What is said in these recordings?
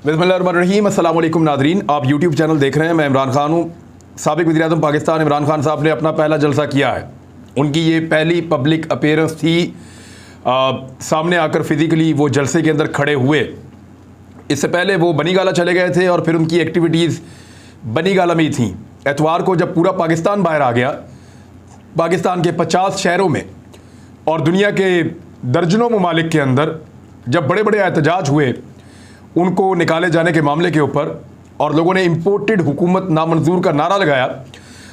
बिस्मिल्लाहिर्रहमानिर्रहीम। अस्सलाम वालेकुम नादरीन, आप यूट्यूब चैनल देख रहे हैं। मैं इमरान खान हूँ। साबिक वज़ीर-ए-आज़म पाकिस्तान इमरान खान साहब ने अपना पहला जलसा किया है। उनकी ये पहली पब्लिक अपीयरेंस थी। सामने आकर फिज़िकली वो जलसे के अंदर खड़े हुए। इससे पहले वो बनी गाला चले गए थे और फिर उनकी एक्टिविटीज़ बनी गाला में ही थी। एतवार को जब पूरा पाकिस्तान बाहर आ गया, पाकिस्तान के 50 शहरों में और दुनिया के दर्जनों ममालिक के अंदर जब बड़े बड़े एहतजाज हुए उनको निकाले जाने के मामले के ऊपर, और लोगों ने इम्पोर्टेड हुकूमत नामंजूर का नारा लगाया,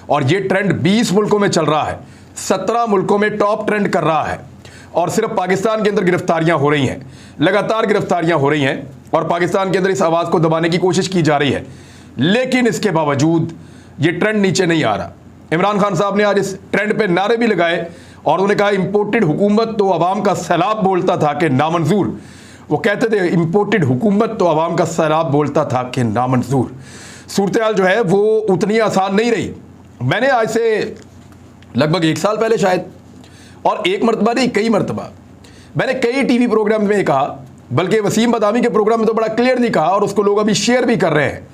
और ये ट्रेंड 20 मुल्कों में चल रहा है, 17 मुल्कों में टॉप ट्रेंड कर रहा है। और सिर्फ पाकिस्तान के अंदर गिरफ्तारियां हो रही हैं, लगातार गिरफ्तारियां हो रही हैं, और पाकिस्तान के अंदर इस आवाज़ को दबाने की कोशिश की जा रही है। लेकिन इसके बावजूद ये ट्रेंड नीचे नहीं आ रहा। इमरान खान साहब ने आज इस ट्रेंड पे नारे भी लगाए और उन्होंने कहा इम्पोर्टेड हुकूमत तो अवाम का सैलाब बोलता था कि नामंजूर। वो कहते थे इम्पोर्टेड हुकूमत तो अवाम का सैलाब बोलता था कि नामंजूर। सूरत हाल जो है वो उतनी आसान नहीं रही। मैंने आज से लगभग 1 साल पहले शायद, और एक मरतबा नहीं कई मरतबा मैंने कई टीवी प्रोग्राम में कहा, बल्कि वसीम बदामी के प्रोग्राम में तो बड़ा क्लियरली कहा, और उसको लोग अभी शेयर भी कर रहे हैं।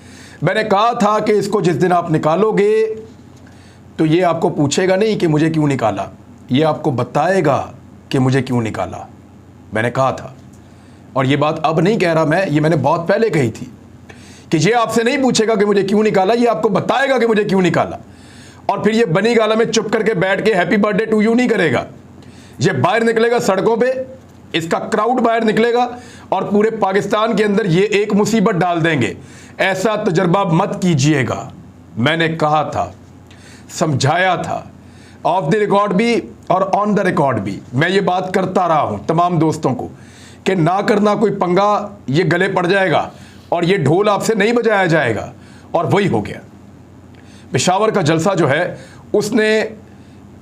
मैंने कहा था कि इसको जिस दिन आप निकालोगे तो ये आपको पूछेगा नहीं कि मुझे क्यों निकाला, ये आपको बताएगा कि मुझे क्यों निकाला। मैंने कहा था, और ये बात अब नहीं कह रहा मैं, ये मैंने बहुत पहले कही थी कि ये आपसे नहीं पूछेगा कि मुझे क्यों निकाला, ये आपको बताएगा कि मुझे क्यों निकाला। और फिर ये बनी गाला में चुप करके बैठ के हैप्पी बर्थडे टू यू नहीं करेगा। ये बाहर निकलेगा सड़कों पे, इसका क्राउड बाहर निकलेगा और पूरे पाकिस्तान के अंदर ये एक मुसीबत डाल देंगे। ऐसा तजर्बा मत कीजिएगा। मैंने कहा था, समझाया था, ऑफ द रिकॉर्ड भी और ऑन द रिकॉर्ड भी मैं ये बात करता रहा हूं तमाम दोस्तों को कि ना करना कोई पंगा, ये गले पड़ जाएगा और ये ढोल आपसे नहीं बजाया जाएगा। और वही हो गया। पेशावर का जलसा जो है उसने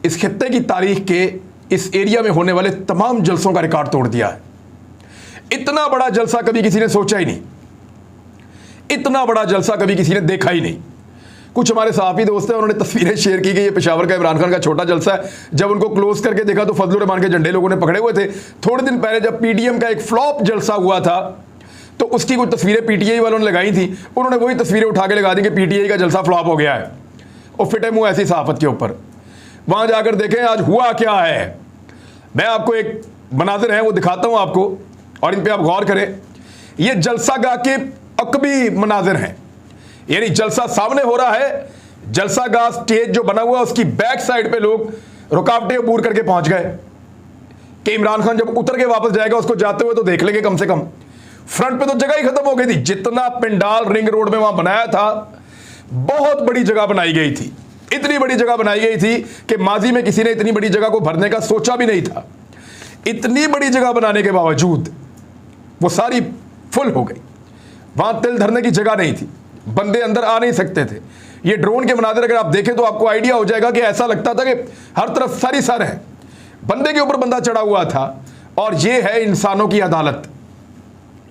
इस खित्ते की तारीख के इस एरिया में होने वाले तमाम जलसों का रिकॉर्ड तोड़ दिया है। इतना बड़ा जलसा कभी किसी ने सोचा ही नहीं, इतना बड़ा जलसा कभी किसी ने देखा ही नहीं। कुछ हमारे सहाफ़ी दोस्त हैं, उन्होंने तस्वीरें शेयर की कि ये पेशावर का इमरान खान का छोटा जलसा है। जब उनको क्लोज करके देखा तो फजलुर रहमान के झंडे लोगों ने पकड़े हुए थे। थोड़े दिन पहले जब पीटीएम का एक फ्लॉप जलसा हुआ था तो उसकी कुछ तस्वीरें पीटीआई वालों ने लगाई थी, उन्होंने वही तस्वीरें उठा के लगा दी कि पीटीआई का जलसा फ्लॉप हो गया है, और फिटे मुंह ऐसी सहाफत के ऊपर। वहां जाकर देखें आज हुआ क्या है। मैं आपको एक मनाजिर है वो दिखाता हूं आपको, और इन पर आप गौर करें। ये जलसा गाह के अकबी मनाजिर हैं, यानी जलसा सामने हो रहा है, जलसा गाह स्टेज जो बना हुआ उसकी बैक साइड पे लोग रुकावटें अबूर करके पहुंच गए कि इमरान खान जब उतर के वापस जाएगा उसको जाते हुए तो देख लेंगे कम से कम। फ्रंट पे तो जगह ही खत्म हो गई थी। जितना पिंडाल रिंग रोड में वहां बनाया था, बहुत बड़ी जगह बनाई गई थी, इतनी बड़ी जगह बनाई गई थी कि माजी में किसी ने इतनी बड़ी जगह को भरने का सोचा भी नहीं था। इतनी बड़ी जगह बनाने के बावजूद वो सारी फुल हो गई। वहां तिल धरने की जगह नहीं थी, बंदे अंदर आ नहीं सकते थे। ये ड्रोन के मनाज़र अगर आप देखें तो आपको आइडिया हो जाएगा कि ऐसा लगता था कि हर तरफ सारी सर है, बंदे के ऊपर बंदा चढ़ा हुआ था। और ये है इंसानों की अदालत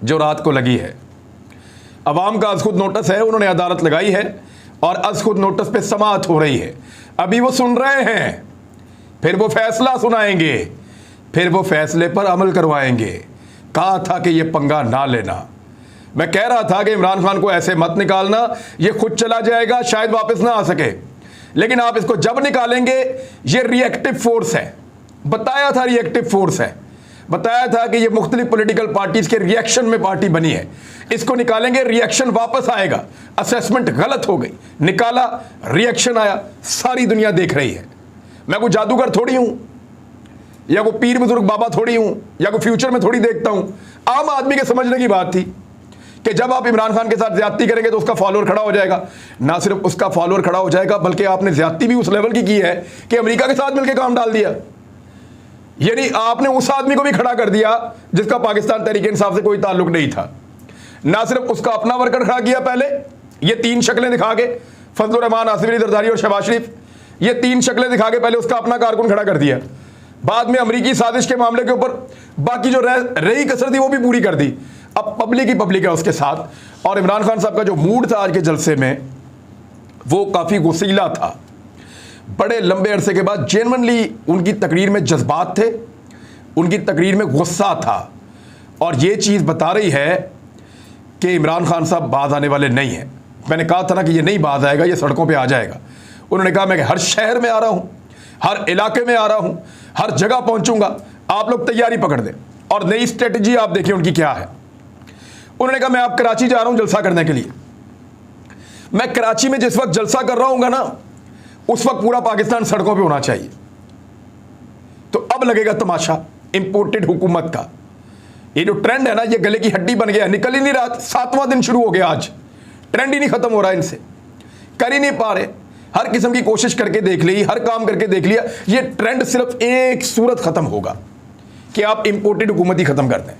जो रात को लगी है। अवाम का अज खुद नोटिस है, उन्होंने अदालत लगाई है और अज खुद नोटिस पे समाअत हो रही है। अभी वो सुन रहे हैं, फिर वो फैसला सुनाएंगे, फिर वो फैसले पर अमल करवाएंगे। कहा था कि ये पंगा ना लेना। मैं कह रहा था कि इमरान खान को ऐसे मत निकालना, ये खुद चला जाएगा, शायद वापस ना आ सके। लेकिन आप इसको जब निकालेंगे, ये रिएक्टिव फोर्स है। बताया था रिएक्टिव फोर्स है, बताया था कि ये मुख्तलिफ पॉलिटिकल पार्टीज के रिएक्शन में पार्टी बनी है। इसको निकालेंगे, रिएक्शन वापस आएगा। असेसमेंट गलत हो गई, निकाला, रिएक्शन आया, सारी दुनिया देख रही है। मैं कोई जादूगर थोड़ी हूं, या कोई पीर बुजुर्ग बाबा थोड़ी हूं, या कोई फ्यूचर में थोड़ी देखता हूं। आम आदमी के समझने की बात थी कि जब आप इमरान खान के साथ ज्यादती करेंगे तो उसका फॉलोअर खड़ा हो जाएगा। ना सिर्फ उसका फॉलोअर खड़ा हो जाएगा, बल्कि आपने ज्यादती भी उस लेवल की है कि अमेरिका के साथ मिलकर काम डाल दिया। यानी आपने उस आदमी को भी खड़ा कर दिया जिसका पाकिस्तान तहरीक इंसाफ से कोई ताल्लुक नहीं था। ना सिर्फ उसका अपना वर्कर खड़ा किया, पहले ये 3 शक्लें दिखा के, फजलुर रहमान, आसिफ अली जरदारी और शहबाज शरीफ, ये 3 शक्लें दिखा के पहले उसका अपना कारकुन खड़ा कर दिया। बाद में अमरीकी साजिश के मामले के ऊपर बाकी जो रही कसर थी वो भी पूरी कर दी। अब पब्लिक ही पब्लिक है उसके साथ। और इमरान खान साहब का जो मूड था आज के जलसे में, वो काफ़ी गुस्सीला था। बड़े लंबे अरसे के बाद जेन्युइनली उनकी तकरीर में जज्बात थे, उनकी तकरीर में गुस्सा था। और ये चीज़ बता रही है कि इमरान खान साहब बाज आने वाले नहीं हैं। मैंने कहा था ना कि ये नहीं बाज आएगा, ये सड़कों पे आ जाएगा। उन्होंने कहा मैं हर शहर में आ रहा हूं, हर इलाके में आ रहा हूं, हर जगह पहुंचूंगा, आप लोग तैयारी पकड़ दें। और नई स्ट्रेटजी आप देखिए उनकी क्या है। उन्होंने कहा मैं आप कराची जा रहा हूं जलसा करने के लिए। मैं कराची में जिस वक्त जलसा कर रहा हूंगा ना, उस वक्त पूरा पाकिस्तान सड़कों पे होना चाहिए। तो अब लगेगा तमाशा इंपोर्टेड हुकूमत का। ये जो ट्रेंड है ना, ये गले की हड्डी बन गया, निकल ही नहीं रहा। 7वां दिन शुरू हो गया आज, ट्रेंड ही नहीं खत्म हो रहा इनसे, कर ही नहीं पा रहे। हर किस्म की कोशिश करके देख ली, हर काम करके देख लिया, ये ट्रेंड सिर्फ एक सूरत खत्म होगा कि आप इंपोर्टेड हुकूमत ही खत्म कर दें,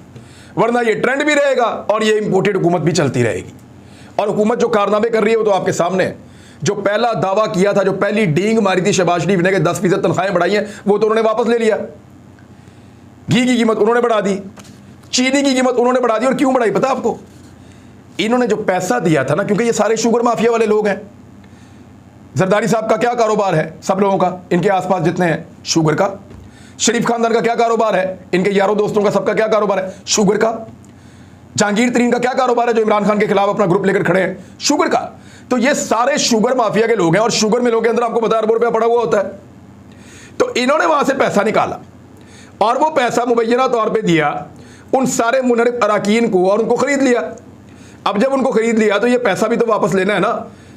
वरना ये ट्रेंड भी रहेगा और ये इंपोर्टेड हुकूमत भी चलती रहेगी। और हुकूमत जो कारनामे कर रही है वो तो आपके सामने है। जो पहला दावा किया था, जो पहली डींग मारी थी शहबाज शरीफ ने कि 10% तनख्वाहें बढ़ाई हैं, वो तो उन्होंने वापस ले लिया। घी की कीमत उन्होंने बढ़ा दी, चीनी की कीमत उन्होंने बढ़ा दी। और क्यों बढ़ाई पता आपको? इन्होंने जो पैसा दिया था ना, क्योंकि ये सारे शुगर माफिया वाले लोग हैं। जरदारी साहब का क्या कारोबार है? सब लोगों का, इनके आसपास जितने हैं, शुगर का। शरीफ खानदान का क्या कारोबार है? इनके यारों दोस्तों का सबका क्या कारोबार है? शुगर का। जहांगीर तरीन का क्या कारोबार है, जो इमरान खान के खिलाफ अपना ग्रुप लेकर खड़े हैं? शुगर का। तो ये सारे शुगर माफिया के लोग हैं। और शुगर मिलों के अंदर आपको पता है अरबों रुपया पड़ा हुआ होता है। तो इन्होंने वहां से पैसा निकाला और वो पैसा मुबैना तौर पर दिया उन सारे मुनरिफ अराकीन को, और उनको खरीद लिया। अब जब उनको खरीद लिया तो ये पैसा भी तो वापस लेना है ना।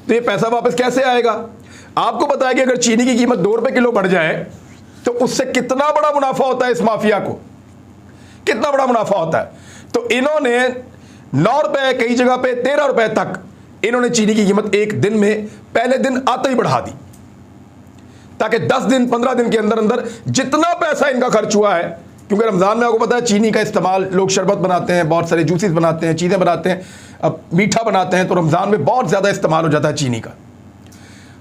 तो ये पैसा वापस कैसे आएगा? आपको पता है कि अगर चीनी की कीमत 2 रुपए किलो बढ़ जाए तो उससे कितना बड़ा मुनाफा होता है इस माफिया को, कितना बड़ा मुनाफा होता है। तो इन्होंने 9 रुपए, कई जगह पे 13 रुपए तक इन्होंने चीनी की कीमत एक दिन में, पहले दिन आते ही बढ़ा दी, ताकि 10 दिन 15 दिन के अंदर अंदर जितना पैसा इनका खर्च हुआ है। क्योंकि रमज़ान में आपको पता है चीनी का इस्तेमाल, लोग शरबत बनाते हैं, बहुत सारे जूसेस बनाते हैं, चीज़ें बनाते हैं, अब मीठा बनाते हैं, तो रमज़ान में बहुत ज़्यादा इस्तेमाल हो जाता है चीनी का।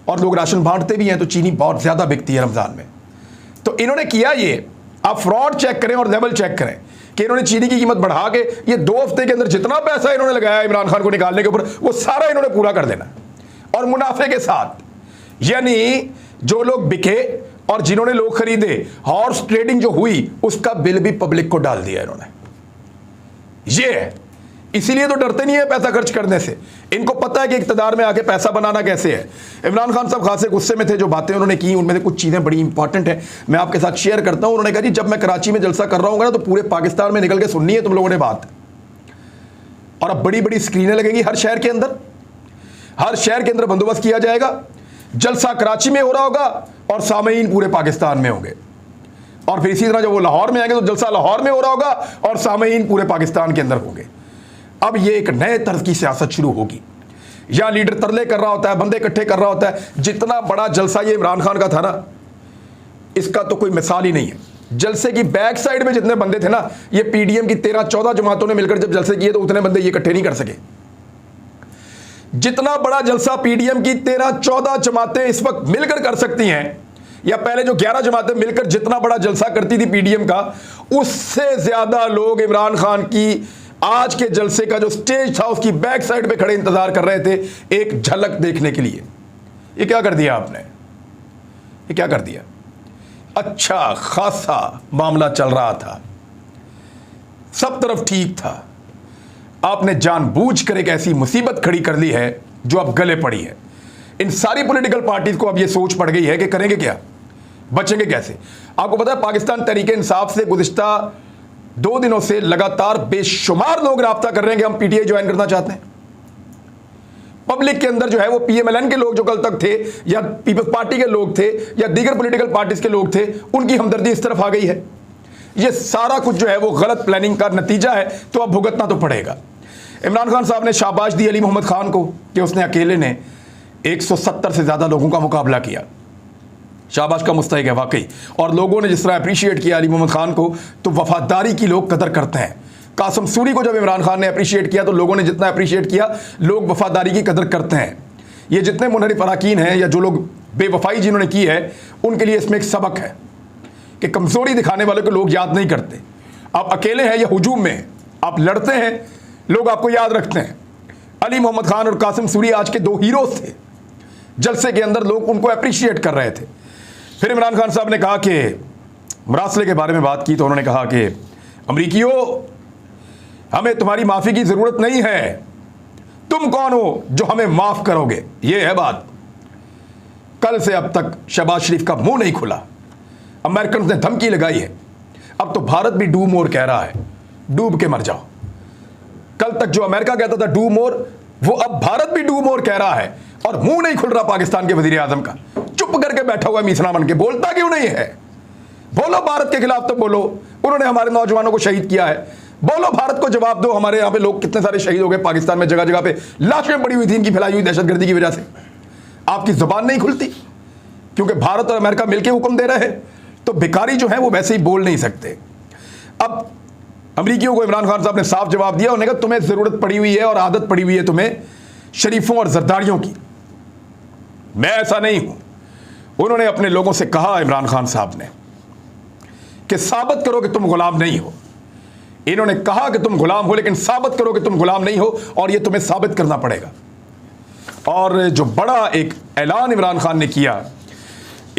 और लोग राशन बांटते भी हैं, तो चीनी बहुत ज़्यादा बिकती है रमज़ान में। तो इन्होंने किया ये, आप फ्रॉड चेक करें और लेवल चेक करें कि इन्होंने चीनी की कीमत बढ़ा के ये 2 हफ्ते के अंदर जितना पैसा इन्होंने लगाया इमरान खान को निकालने के ऊपर, वो सारा इन्होंने पूरा कर देना, और मुनाफे के साथ। यानी जो लोग बिके और जिन्होंने लोग खरीदे, हॉर्स ट्रेडिंग जो हुई, उसका बिल भी पब्लिक को डाल दिया इन्होंने। ये है, इसीलिए तो डरते नहीं है पैसा खर्च करने से। इनको पता है कि इक्तदार में आके पैसा बनाना कैसे है। इमरान खान साहब खासे गुस्से में थे। जो बातें उन्होंने की उनमें से कुछ चीज़ें बड़ी इंपॉर्टेंट है, मैं आपके साथ शेयर करता हूं। उन्होंने कहा जी जब मैं कराची में जलसा कर रहा हूँ ना, तो पूरे पाकिस्तान में निकल के सुननी है तुम लोगों ने बात। और अब बड़ी बड़ी स्क्रीनें लगेंगी हर शहर के अंदर, हर शहर के अंदर बंदोबस्त किया जाएगा। जलसा कराची में हो रहा होगा और सामईन पूरे पाकिस्तान में होंगे। और फिर इसी तरह जब वो लाहौर में आएंगे तो जलसा लाहौर में हो रहा होगा और सामईन पूरे पाकिस्तान के अंदर होंगे। अब ये एक नए तर्ज की सियासत शुरू होगी। या लीडर तरले कर रहा होता है, बंदे इकट्ठे कर रहा होता है। जितना बड़ा जलसा ये इमरान खान का था ना, इसका तो कोई मिसाल ही नहीं है। जलसे की बैक साइड में जितने बंदे थे ना, ये पीडीएम की 13-14 जमातों ने मिलकर जब जलसे किए तो उतने बंदे ये इकट्ठे नहीं कर सके। जितना बड़ा जलसा पीडीएम की 13-14 जमातें इस वक्त मिलकर कर सकती हैं, या पहले जो 11 जमातें मिलकर जितना बड़ा जलसा करती थी पीडीएम का, उससे ज्यादा लोग इमरान खान की आज के जलसे का जो स्टेज था उसकी बैक साइड पे खड़े इंतजार कर रहे थे एक झलक देखने के लिए। ये क्या कर दिया आपने? ये क्या कर दिया? अच्छा खासा मामला चल रहा था, सब तरफ ठीक था, आपने जानबूझकर एक ऐसी मुसीबत खड़ी कर ली है जो अब गले पड़ी है। इन सारी पॉलिटिकल पार्टीज को अब ये सोच पड़ गई है कि करेंगे क्या, बचेंगे कैसे। आपको पता है पाकिस्तान तहरीके इंसाफ से गुज़िश्ता 2 दिनों से लगातार बेशुमार लोग राब्ता कर रहे हैं कि हम पीटीआई ज्वाइन करना चाहते हैं। पब्लिक के अंदर जो है वो पीएमएलएन के लोग जो कल तक थे, या पीपल्स पार्टी के लोग थे, या दीगर पॉलिटिकल पार्टीज के लोग थे, उनकी हमदर्दी इस तरफ आ गई है। ये सारा कुछ जो है वो गलत प्लानिंग का नतीजा है, तो अब भुगतना तो पड़ेगा। इमरान खान साहब ने शाबाश दी अली मोहम्मद खान को कि उसने अकेले ने 170 से ज़्यादा लोगों का मुकाबला किया। शाबाश का मुस्तहिक है वाकई। और लोगों ने जिस तरह अप्रिशिएट किया अली मोहम्मद खान को, तो वफादारी की लोग कदर करते हैं। कासिम सूरी को जब इमरान खान ने अप्रिशिएट किया तो लोगों ने जितना अप्रिशिएट किया, लोग वफादारी की कदर करते हैं। ये जितने मुनहरिफ अराकीन हैं या जो लोग बेवफाई जिन्होंने की है, उनके लिए इसमें एक सबक है कि कमज़ोरी दिखाने वालों को लोग याद नहीं करते। आप अकेले हैं या हुजूम में, आप लड़ते हैं, लोग आपको याद रखते हैं। अली मोहम्मद खान और कासिम सूरी आज के 2 हीरोज थे। जलसे के अंदर लोग उनको अप्रिशिएट कर रहे थे। फिर इमरान खान साहब ने कहा कि मरासले के बारे में बात की, तो उन्होंने कहा कि अमरीकियों, हमें तुम्हारी माफ़ी की ज़रूरत नहीं है, तुम कौन हो जो हमें माफ करोगे? ये है बात। कल से अब तक शहबाज शरीफ का मुंह नहीं खुला, अमेरिकन ने धमकी लगाई है। अब तो भारत भी डू मोर कह रहा है, डूब के मर जाओ। कल तक जो अमेरिका कहता था डू मोर, वो अब भारत भी डू मोर कह रहा है, और मुंह नहीं खुल रहा पाकिस्तान के वजीर आजम का। चुप करके बैठा हुआ मीसना बन के, बोलता क्यों नहीं है? बोलो भारत के खिलाफ तो बोलो, उन्होंने हमारे नौजवानों को शहीद किया है। बोलो भारत को जवाब दो, हमारे यहाँ पे लोग कितने सारे शहीद हो गए, पाकिस्तान में जगह जगह पे लाशें पड़ी हुई थी इनकी फैलाई हुई दहशतगर्दी की वजह से। आपकी जुबान नहीं खुलती क्योंकि भारत और अमेरिका मिलकर हुक्म दे रहे हैं, तो भिखारी जो है वो वैसे ही बोल नहीं सकते। अब अमरीकियों को इमरान खान साहब ने साफ जवाब दिया, उन्होंने कहा तुम्हें जरूरत पड़ी हुई है और आदत पड़ी हुई है तुम्हें शरीफों और जरदारियों की, मैं ऐसा नहीं हूं। उन्होंने अपने लोगों से कहा, इमरान खान साहब ने, कि साबित करो कि तुम गुलाम नहीं हो। इन्होंने कहा कि तुम गुलाम हो, लेकिन साबित करो कि तुम गुलाम नहीं हो, और यह तुम्हें साबित करना पड़ेगा। और जो बड़ा एक ऐलान इमरान खान ने किया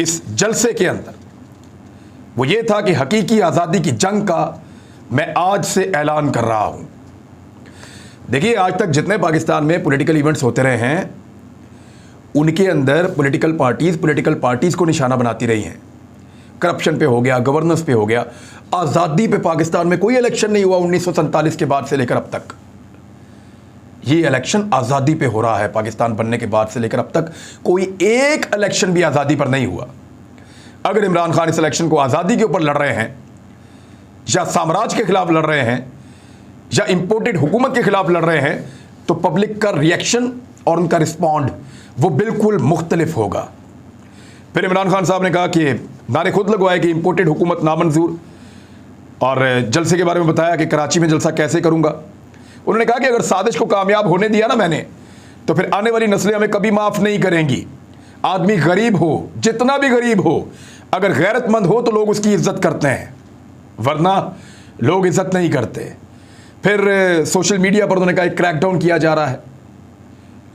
इस जलसे के अंदर, वो ये था कि हकीकी आज़ादी की जंग का मैं आज से ऐलान कर रहा हूं। देखिए, आज तक जितने पाकिस्तान में पॉलिटिकल इवेंट्स होते रहे हैं, उनके अंदर पॉलिटिकल पार्टीज को निशाना बनाती रही हैं। करप्शन पे हो गया, गवर्नेंस पे हो गया। आज़ादी पे पाकिस्तान में कोई इलेक्शन नहीं हुआ 1947 के बाद से लेकर अब तक। ये इलेक्शन आज़ादी पे हो रहा है। पाकिस्तान बनने के बाद से लेकर अब तक कोई एक इलेक्शन भी आज़ादी पर नहीं हुआ। अगर इमरान खान इस इलेक्शन को आज़ादी के ऊपर लड़ रहे हैं, या साम्राज्य के खिलाफ लड़ रहे हैं, या इंपोर्टेड हुकूमत के खिलाफ लड़ रहे हैं, तो पब्लिक का रिएक्शन और उनका रिस्पॉन्ड वो बिल्कुल मुख्तलिफ होगा। फिर इमरान खान साहब ने कहा कि नारे खुद लगवाए कि इंपोर्टेड हुकूमत नामंजूर, और जलसे के बारे में बताया कि कराची में जलसा कैसे करूंगा। उन्होंने कहा कि अगर साजिश को कामयाब होने दिया ना मैंने, तो फिर आने वाली नस्लें हमें कभी माफ़ नहीं करेंगी। आदमी गरीब हो, जितना भी गरीब हो, अगर गैरतमंद हो तो लोग उसकी इज्जत करते हैं, वरना लोग इज्जत नहीं करते। फिर सोशल मीडिया पर उन्होंने कहा क्रैकडाउन किया जा रहा है,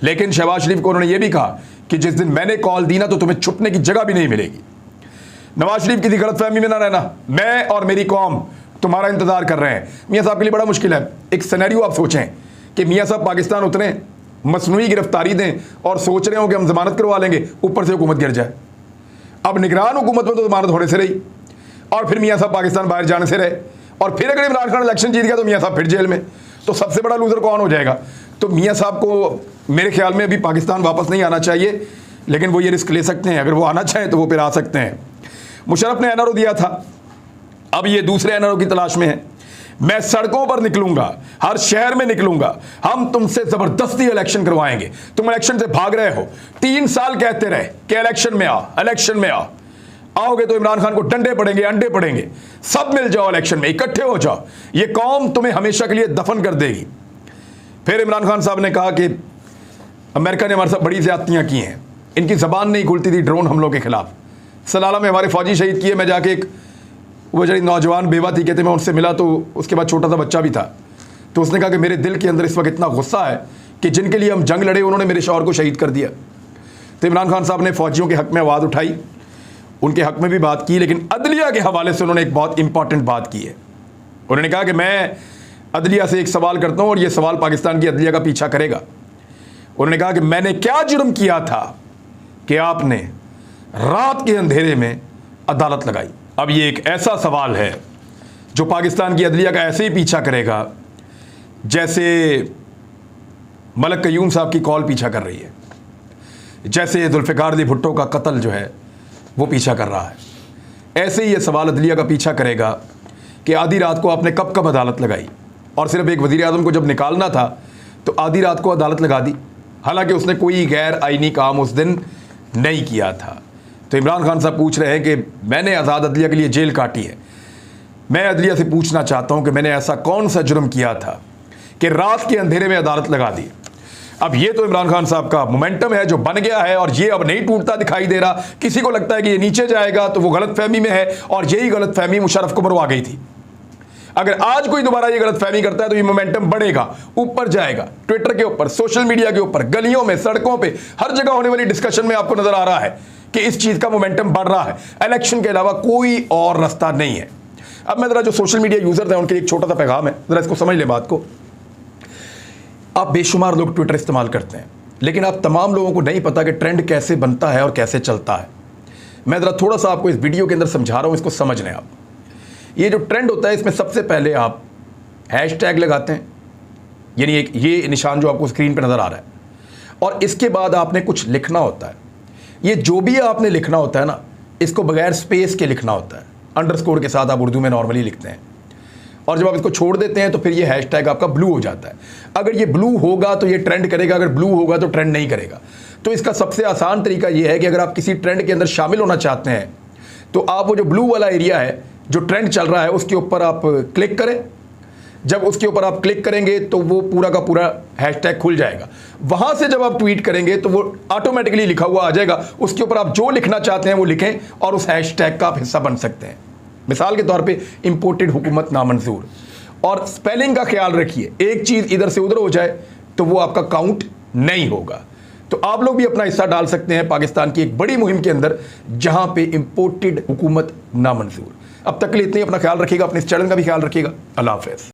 लेकिन शहबाज शरीफ को उन्होंने ये भी कहा कि जिस दिन मैंने कॉल दी ना, तो तुम्हें छुपने की जगह भी नहीं मिलेगी। नवाज शरीफ किसी गलतफहमी में ना रहना, मैं और मेरी कौम तुम्हारा इंतजार कर रहे हैं। मियाँ साहब के लिए बड़ा मुश्किल है। एक सिनेरियो आप सोचें कि मियाँ साहब पाकिस्तान उतरे, मसनूई गिरफ्तारी दें और सोच रहे हो कि हम जमानत करवा लेंगे, ऊपर से हुकूमत गिर जाए। अब निगरान हुकूमत में तो जमानत होने से रही, और फिर मियाँ साहब पाकिस्तान बाहर जाने से रहे, और फिर अगर इमरान खान इलेक्शन जीत गया तो मियाँ साहब फिर जेल में। तो सबसे बड़ा लूजर कौन हो जाएगा? तो मियाँ साहब को मेरे ख्याल में अभी पाकिस्तान वापस नहीं आना चाहिए, लेकिन वो ये रिस्क ले सकते हैं। अगर वो आना चाहें तो वो फिर आ सकते हैं। मुशर्रफ ने एनआरओ दिया था, अब ये दूसरे एनआरओ की तलाश में है। मैं सड़कों पर निकलूंगा, हर शहर में निकलूंगा, हम तुमसे जबरदस्ती इलेक्शन करवाएंगे। तुम इलेक्शन से भाग रहे हो, 3 साल कहते रहे कि इलेक्शन में आ, इलेक्शन में आ। आओगे तो इमरान खान को डंडे पड़ेंगे, अंडे पड़ेंगे, सब मिल जाओ इलेक्शन में, इकट्ठे हो जाओ, ये कौम तुम्हें हमेशा के लिए दफन कर देगी। फिर इमरान खान साहब ने कहा कि अमेरिका ने हमारे साथ बड़ी ज्यादतियां की हैं, इनकी जबान नहीं खुलती थी ड्रोन हमलों के खिलाफ। सलाला में हमारे फौजी शहीद किए। मैं जाके एक वो जड़ी नौजवान बेवा थी, कहते मैं उनसे मिला तो उसके बाद छोटा सा बच्चा भी था, तो उसने कहा कि मेरे दिल के अंदर इस वक्त इतना गुस्सा है कि जिनके लिए हम जंग लड़े उन्होंने मेरे शौहर को शहीद कर दिया। तो इमरान खान साहब ने फ़ौजियों के हक़ में आवाज़ उठाई, उनके हक़ में भी बात की, लेकिन अदलिया के हवाले से उन्होंने एक बहुत इंपॉर्टेंट बात की है। उन्होंने कहा कि मैं अदलिया से एक सवाल करता हूँ और ये सवाल पाकिस्तान की अदलिया का पीछा करेगा। उन्होंने कहा कि मैंने क्या जुर्म किया था कि आपने रात के अंधेरे में अदालत लगाई। अब ये एक ऐसा सवाल है जो पाकिस्तान की अदलिया का ऐसे ही पीछा करेगा जैसे मलक कयूम साहब की कॉल पीछा कर रही है, जैसे जुल्फ़िकार अली भुट्टो का कत्ल जो है वो पीछा कर रहा है। ऐसे ही ये सवाल अदलिया का पीछा करेगा कि आधी रात को आपने कब कब अदालत लगाई, और सिर्फ एक वज़ीर आज़म को जब निकालना था तो आधी रात को अदालत लगा दी, हालांकि उसने कोई गैर आईनी काम उस दिन नहीं किया था। तो इमरान खान साहब पूछ रहे हैं कि मैंने आज़ाद अदलिया के लिए जेल काटी है। मैं अदलिया से पूछना चाहता हूं कि मैंने ऐसा कौन सा जुर्म किया था कि रात के अंधेरे में अदालत लगा दी। अब ये तो इमरान खान साहब का मोमेंटम है जो बन गया है, और ये अब नहीं टूटता दिखाई दे रहा। किसी को लगता है कि ये नीचे जाएगा तो वो गलतफहमी में है, और यही गलतफहमी मुशर्रफ को मरवा गई थी। अगर आज कोई दोबारा ये गलतफहमी करता है तो ये मोमेंटम बढ़ेगा, ऊपर जाएगा। ट्विटर के ऊपर, सोशल मीडिया के ऊपर, गलियों में, सड़कों पे, हर जगह होने वाली डिस्कशन में आपको नजर आ रहा है कि इस चीज का मोमेंटम बढ़ रहा है। इलेक्शन के अलावा कोई और रास्ता नहीं है। अब मैं जरा जो सोशल मीडिया यूजर्स हैं उनके लिए एक छोटा सा पैगाम है, जरा इसको समझ ले बात को। आप बेशुमार लोग ट्विटर इस्तेमाल करते हैं, लेकिन आप तमाम लोगों को नहीं पता कि ट्रेंड कैसे बनता है और कैसे चलता है। मैं ज़रा थोड़ा सा आपको इस वीडियो के अंदर समझा रहा हूँ, इसको समझ लें आप। ये जो ट्रेंड होता है इसमें सबसे पहले आप हैशटैग लगाते हैं, यानी एक ये निशान जो आपको स्क्रीन पर नज़र आ रहा है, और इसके बाद आपने कुछ लिखना होता है। ये जो भी आपने लिखना होता है ना, इसको बगैर स्पेस के लिखना होता है, अंडरस्कोर के साथ आप उर्दू में नॉर्मली लिखते हैं। और जब आप इसको छोड़ देते हैं तो फिर ये हैशटैग आपका ब्लू हो जाता है। अगर ये ब्लू होगा तो ये ट्रेंड करेगा, अगर ब्लू होगा तो ट्रेंड नहीं करेगा। तो इसका सबसे आसान तरीका ये है कि अगर आप किसी ट्रेंड के अंदर शामिल होना चाहते हैं तो आप वो जो ब्लू वाला एरिया है, जो ट्रेंड चल रहा है, उसके ऊपर आप क्लिक करें। जब उसके ऊपर आप क्लिक करेंगे तो वो पूरा का पूरा हैशटैग खुल जाएगा। वहां से जब आप ट्वीट करेंगे तो वो ऑटोमेटिकली लिखा हुआ आ जाएगा। उसके ऊपर आप जो लिखना चाहते हैं वो लिखें और उस हैशटैग का आप हिस्सा बन सकते हैं। मिसाल के तौर पे इंपोर्टेड हुकूमत नामंजूर, और स्पेलिंग का ख्याल रखिए, एक चीज़ इधर से उधर हो जाए तो वो आपका काउंट नहीं होगा। तो आप लोग भी अपना हिस्सा डाल सकते हैं पाकिस्तान की एक बड़ी मुहिम के अंदर जहां पे इंपोर्टेड हुकूमत नामंजूर। अब तक के लिए इतने, अपना ख्याल रखिएगा, अपने इस चैनल का भी ख्याल रखिएगा। अल्लाह हाफ़िज़।